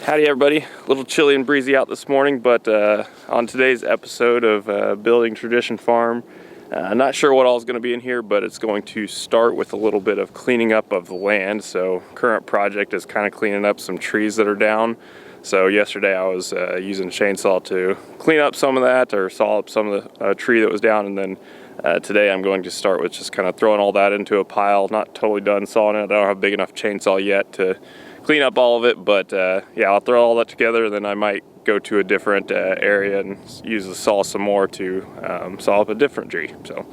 Howdy everybody, a little chilly and breezy out this morning, but on today's episode of Building Tradition Farm, not sure what all is going to be in here, but it's going to start with a little bit of cleaning up of the land. So current project is kind of cleaning up some trees that are down. So yesterday I was using a chainsaw to clean up some of that, or saw up some of the tree that was down, and then today I'm going to start with just kind of throwing all that into a pile. Not totally done sawing it. I don't have a big enough chainsaw yet to clean up all of it, but yeah, I'll throw all that together, and then I might go to a different area and use the saw some more to saw up a different tree. So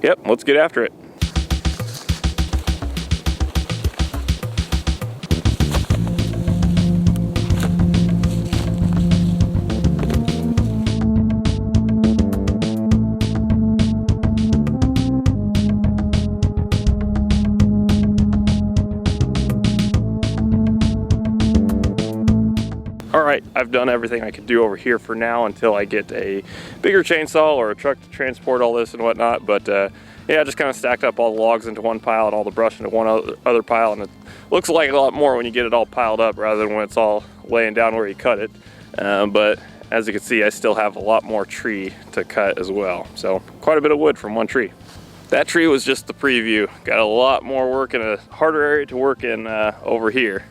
yep, let's get after it. Alright, I've done everything I could do over here for now until I get a bigger chainsaw or a truck to transport all this and whatnot, but yeah, I just kind of stacked up all the logs into one pile and all the brush into one other pile, and it looks like a lot more when you get it all piled up rather than when it's all laying down where you cut it. But as you can see, I still have a lot more tree to cut as well, so quite a bit of wood from one tree. That tree was just the preview. Got a lot more work and a harder area to work in over here.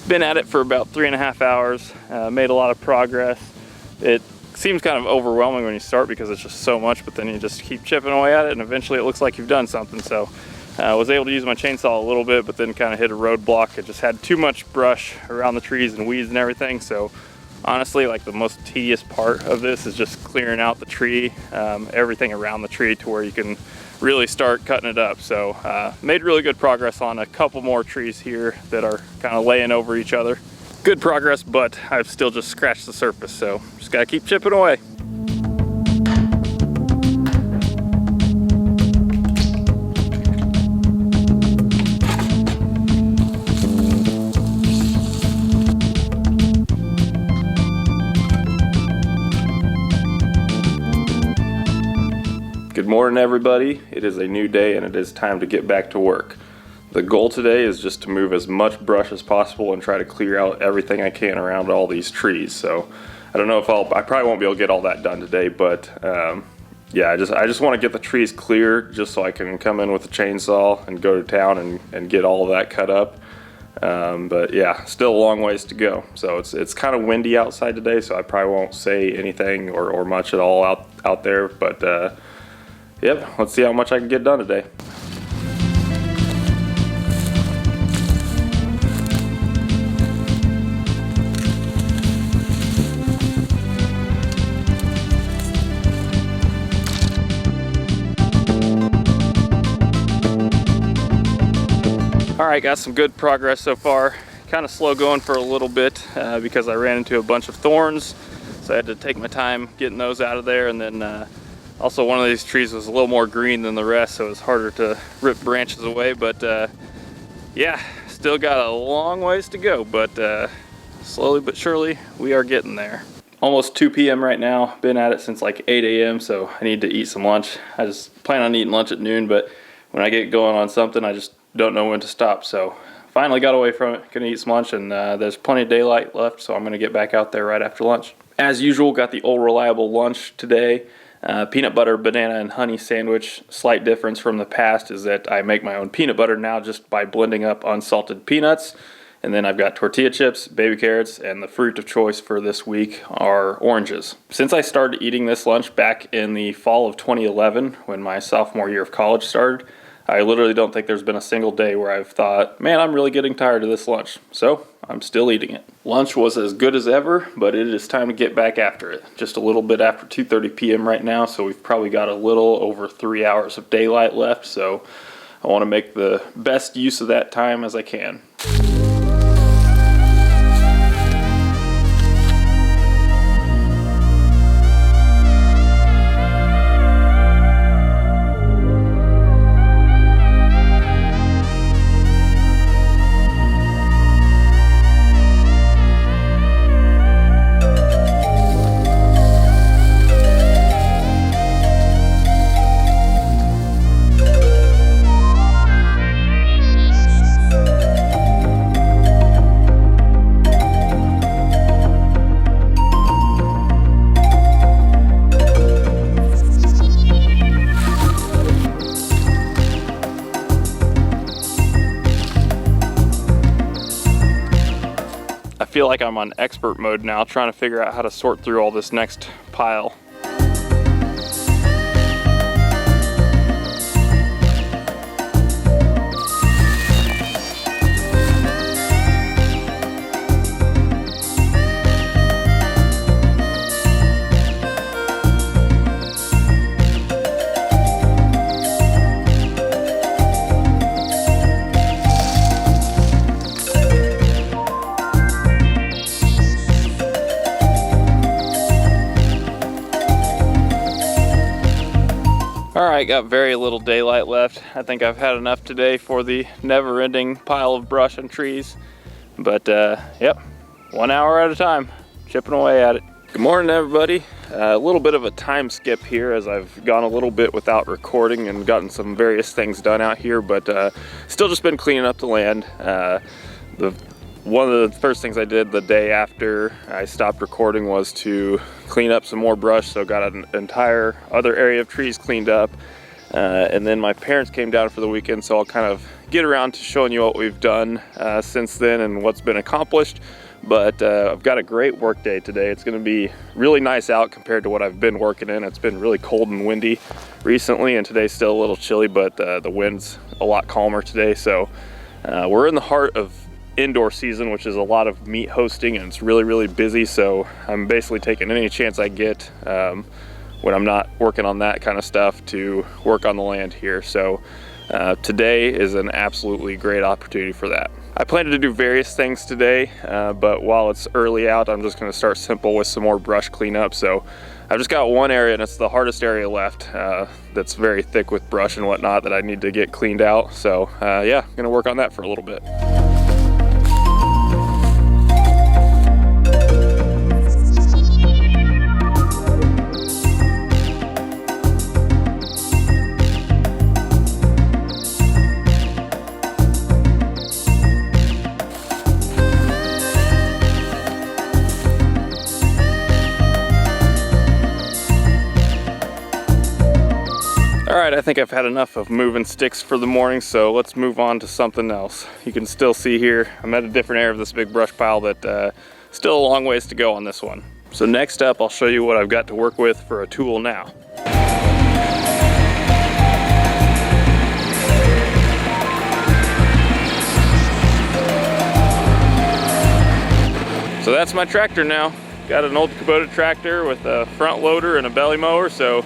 Been at it for about 3.5 hours, made a lot of progress. It seems kind of overwhelming when you start because it's just so much, but then you just keep chipping away at it and eventually it looks like you've done something. So I was able to use my chainsaw a little bit, but then kind of hit a roadblock. It just had too much brush around the trees and weeds and everything. So honestly, like, the most tedious part of this is just clearing out the tree, everything around the tree, to where you can really start cutting it up. So made really good progress on a couple more trees here that are kind of laying over each other. Good progress, but I've still just scratched the surface, so just gotta keep chipping away. Good morning everybody, it is a new day and it is time to get back to work. The goal today is just to move as much brush as possible and try to clear out everything I can around all these trees. So I don't know if I probably won't be able to get all that done today, but yeah, I just want to get the trees clear just so I can come in with a chainsaw and go to town and get all of that cut up. But yeah, still a long ways to go. So it's kind of windy outside today, so I probably won't say anything or much at all out there, but yep, let's see how much I can get done today. Alright, got some good progress so far. Kind of slow going for a little bit because I ran into a bunch of thorns, so I had to take my time getting those out of there, and then also one of these trees was a little more green than the rest, so it was harder to rip branches away, but yeah, still got a long ways to go, but slowly but surely we are getting there. Almost 2 p.m. right now, been at it since like 8 a.m. so I need to eat some lunch. I just plan on eating lunch at noon, but when I get going on something I just don't know when to stop, so finally got away from it. Gonna eat some lunch, and there's plenty of daylight left, so I'm gonna get back out there right after lunch. As usual, got the old reliable lunch today. Peanut butter, banana, and honey sandwich. Slight difference from the past is that I make my own peanut butter now just by blending up unsalted peanuts. And then I've got tortilla chips, baby carrots, and the fruit of choice for this week are oranges. Since I started eating this lunch back in the fall of 2011, when my sophomore year of college started, I literally don't think there's been a single day where I've thought, man, I'm really getting tired of this lunch. So I'm still eating it. Lunch was as good as ever, but it is time to get back after it. Just a little bit after 2:30 p.m. right now, so we've probably got a little over 3 hours of daylight left, so I want to make the best use of that time as I can. feel like I'm on expert mode now, trying to figure out how to sort through all this next pile. Alright, got very little daylight left. I think I've had enough today for the never-ending pile of brush and trees. But yep, 1 hour at a time, chipping away at it. Good morning, everybody. A little bit of a time skip here as I've gone a little bit without recording and gotten some various things done out here, but still just been cleaning up the land. One of the first things I did the day after I stopped recording was to clean up some more brush, so got an entire other area of trees cleaned up. And then my parents came down for the weekend, so I'll kind of get around to showing you what we've done since then and what's been accomplished. But I've got a great work day today. It's going to be really nice out compared to what I've been working in. It's been really cold and windy recently, and today's still a little chilly, but the wind's a lot calmer today. So we're in the heart of indoor season, which is a lot of meat hosting, and it's really busy. So I'm basically taking any chance I get when I'm not working on that kind of stuff to work on the land here. So today is an absolutely great opportunity for that. I plan to do various things today, but while it's early out, I'm just going to start simple with some more brush cleanup. So I've just got one area, and it's the hardest area left, that's very thick with brush and whatnot that I need to get cleaned out. So yeah, I'm going to work on that for a little bit. Alright, I think I've had enough of moving sticks for the morning, so let's move on to something else. You can still see here, I'm at a different area of this big brush pile, that still a long ways to go on this one. So next up, I'll show you what I've got to work with for a tool now. So that's my tractor now. Got an old Kubota tractor with a front loader and a belly mower, so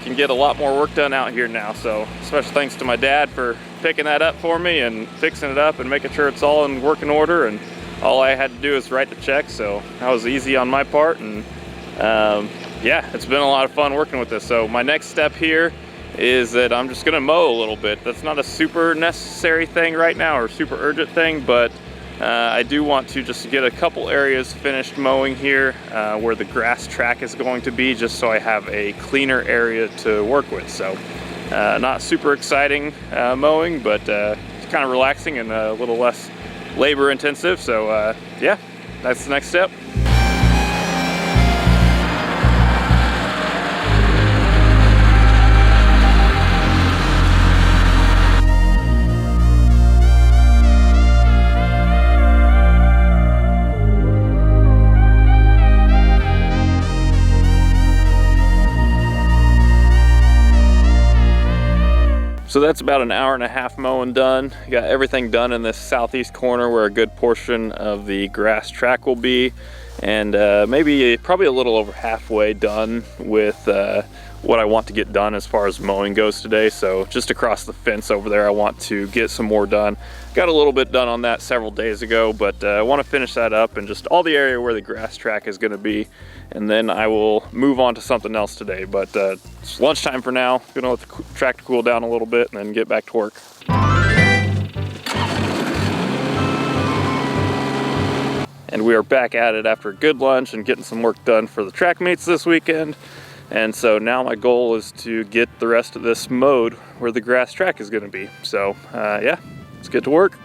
can get a lot more work done out here now. So special thanks to my dad for picking that up for me and fixing it up and making sure it's all in working order, and all I had to do is write the check, so that was easy on my part. And yeah, it's been a lot of fun working with this. So my next step here is that I'm just gonna mow a little bit. That's not a super necessary thing right now or super urgent thing, but I do want to just get a couple areas finished mowing here where the grass track is going to be, just so I have a cleaner area to work with. So not super exciting mowing, but it's kind of relaxing and a little less labor intensive. So yeah, that's the next step. So that's about an hour and a half mowing done. Got everything done in this southeast corner where a good portion of the grass track will be, and probably a little over halfway done with what I want to get done as far as mowing goes today. So just across the fence over there, I want to get some more done. Got a little bit done on that several days ago, but I want to finish that up and just all the area where the grass track is going to be, and then I will move on to something else today. But it's lunchtime for now. Gonna let the tractor cool down a little bit and then get back to work. And we are back at it after a good lunch and getting some work done for the track meets this weekend. And so now my goal is to get the rest of this mowed where the grass track is going to be. So yeah, let's get to work.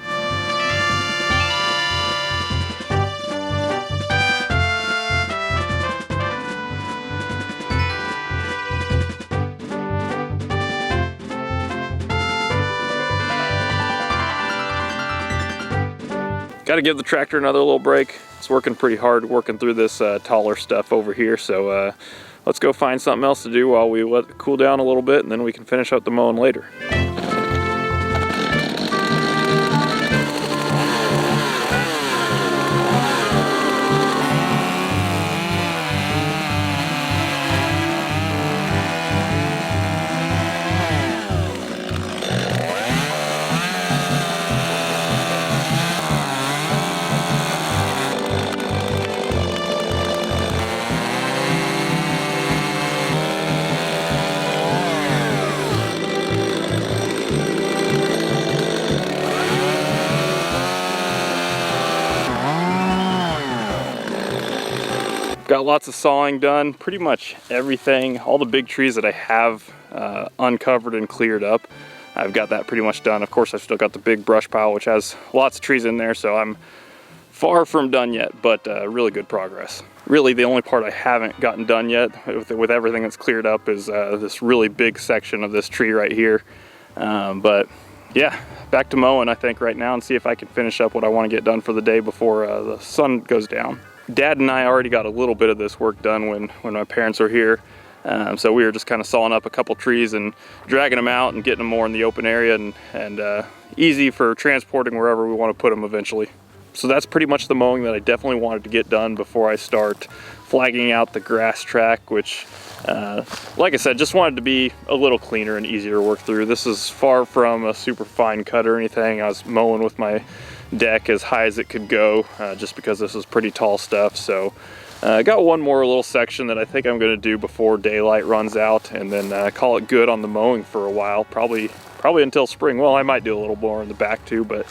Got to give the tractor another little break. It's working pretty hard working through this taller stuff over here, so let's go find something else to do while we let it cool down a little bit, and then we can finish up the mowing later. Got lots of sawing done, pretty much everything, all the big trees that I have uncovered and cleared up. I've got that pretty much done. Of course, I've still got the big brush pile, which has lots of trees in there, so I'm far from done yet, but really good progress. Really, the only part I haven't gotten done yet with everything that's cleared up is this really big section of this tree right here. But yeah, back to mowing, I think, right now, and see if I can finish up what I want to get done for the day before the sun goes down. Dad and I already got a little bit of this work done when my parents were here. So we were just kind of sawing up a couple trees and dragging them out and getting them more in the open area and easy for transporting wherever we want to put them eventually. So that's pretty much the mowing that I definitely wanted to get done before I start flagging out the grass track, which like I said, just wanted to be a little cleaner and easier to work through. This is far from a super fine cut or anything. I was mowing with my deck as high as it could go, just because this is pretty tall stuff. So I got one more little section that I think I'm going to do before daylight runs out, and then call it good on the mowing for a while, probably until spring. Well, I might do a little more in the back too, but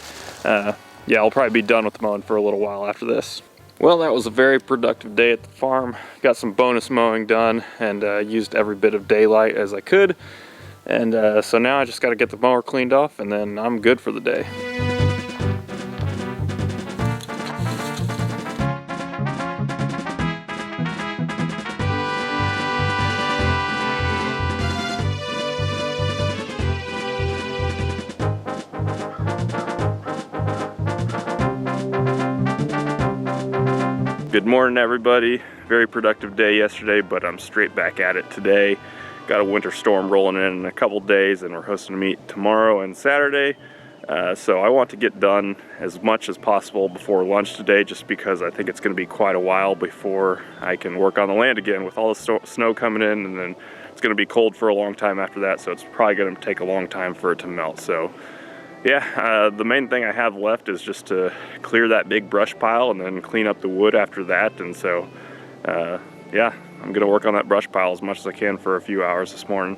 yeah, I'll probably be done with the mowing for a little while after this. Well, that was a very productive day at the farm. Got some bonus mowing done and used every bit of daylight as I could, and so now I just got to get the mower cleaned off, and then I'm good for the day. Good morning, everybody. Very productive day yesterday, but I'm straight back at it today. Got a winter storm rolling in a couple days, and we're hosting a meet tomorrow and Saturday. So I want to get done as much as possible before lunch today, just because I think it's going to be quite a while before I can work on the land again with all the snow coming in, and then it's going to be cold for a long time after that, so it's probably going to take a long time for it to melt. So yeah, the main thing I have left is just to clear that big brush pile and then clean up the wood after that. And so, yeah, I'm gonna work on that brush pile as much as I can for a few hours this morning.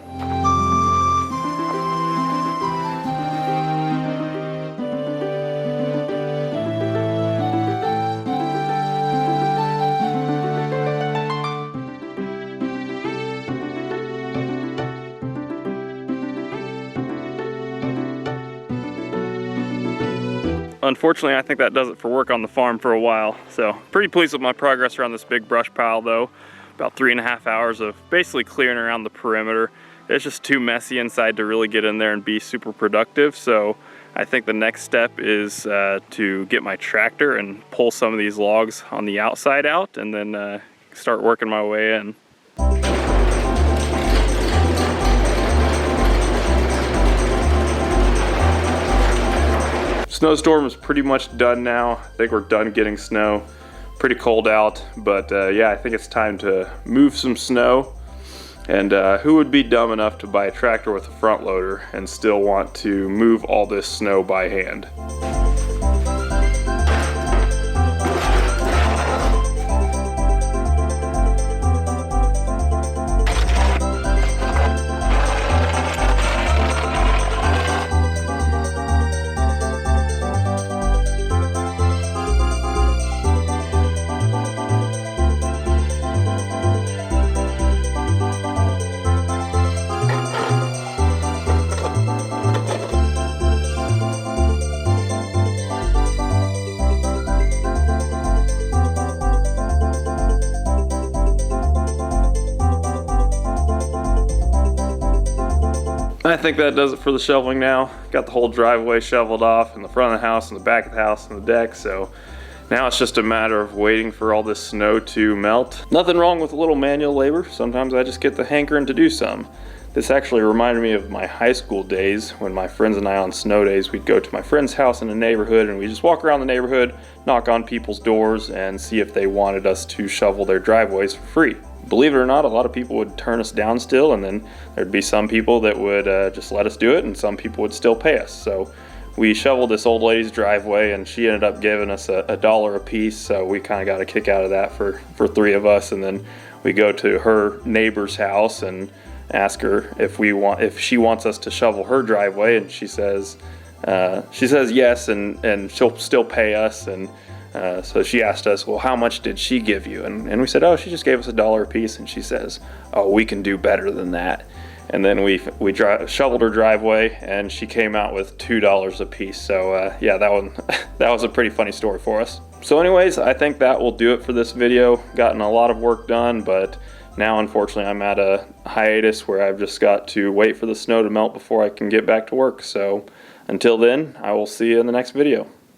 Unfortunately, I think that does it for work on the farm for a while. So pretty pleased with my progress around this big brush pile though. About 3.5 hours of basically clearing around the perimeter. It's just too messy inside to really get in there and be super productive. So I think the next step is to get my tractor and pull some of these logs on the outside out, and then start working my way in. Snowstorm is pretty much done now. I think we're done getting snow. Pretty cold out, but yeah, I think it's time to move some snow. And who would be dumb enough to buy a tractor with a front loader and still want to move all this snow by hand? I think that does it for the shoveling now. Got the whole driveway shoveled off in the front of the house and the back of the house and the deck, so now it's just a matter of waiting for all this snow to melt. Nothing wrong with a little manual labor. Sometimes I just get the hankering to do some. This actually reminded me of my high school days when my friends and I on snow days, we'd go to my friend's house in the neighborhood and we just walk around the neighborhood, knock on people's doors and see if they wanted us to shovel their driveways for free. Believe it or not, a lot of people would turn us down still, and then there'd be some people that would just let us do it, and some people would still pay us. So we shoveled this old lady's driveway and she ended up giving us $1 a piece, so we kind of got a kick out of that for 3 of us. And then we go to her neighbor's house and ask her if she wants us to shovel her driveway, and she says yes, and she'll still pay us. And so she asked us, well, how much did she give you? And we said, oh, she just gave us $1 a piece. And she says, oh, we can do better than that. And then we shoveled her driveway and she came out with $2 a piece. So yeah, that was a pretty funny story for us. So anyways, I think that will do it for this video. Gotten a lot of work done, but now unfortunately I'm at a hiatus where I've just got to wait for the snow to melt before I can get back to work. So until then, I will see you in the next video.